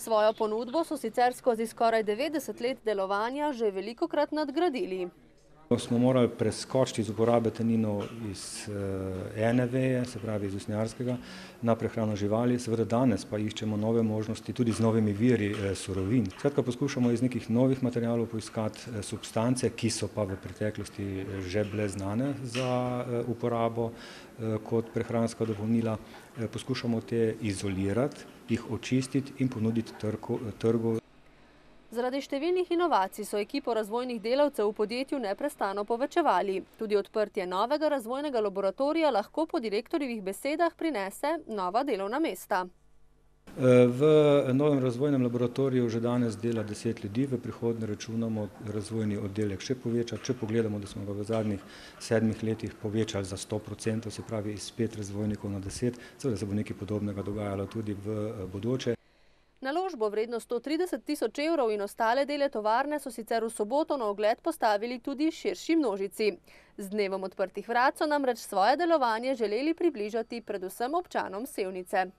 Svojo ponudbo so sicer skozi skoraj 90 let delovanja že velikokrat nadgradili. Smo morali preskočiti iz uporabe taninov iz ene veje, se pravi iz usnjarskega, na prehrano živali. Seveda danes pa iščemo nove možnosti tudi z novimi viri surovin. Skratka, poskušamo iz nekih novih materialov poiskati substance, ki so pa v preteklosti že bile znane za uporabo kot prehranska dopolnila. Poskušamo te izolirati, jih očistiti in ponuditi trgu. Zaradi številnih inovacij so ekipo razvojnih delavcev v podjetju neprestano povečevali. Tudi odprtje novega razvojnega laboratorija lahko po direktorjevih besedah prinese nova delovna mesta. V novem razvojnem laboratoriju že danes dela 10 ljudi, v prihodnje računamo razvojni oddelek še povečati. Če pogledamo, da smo ga v zadnjih 7 letih povečali za 100%, se pravi iz 5 razvojnikov na 10, seveda se bo nekaj podobnega dogajalo tudi v bodoče. Naložbo vredno 130 tisoč evrov in ostale dele tovarne so sicer v soboto na ogled postavili tudi širši množici. Z dnevom odprtih vrat so namreč svoje delovanje želeli približati predvsem občanom Sevnice.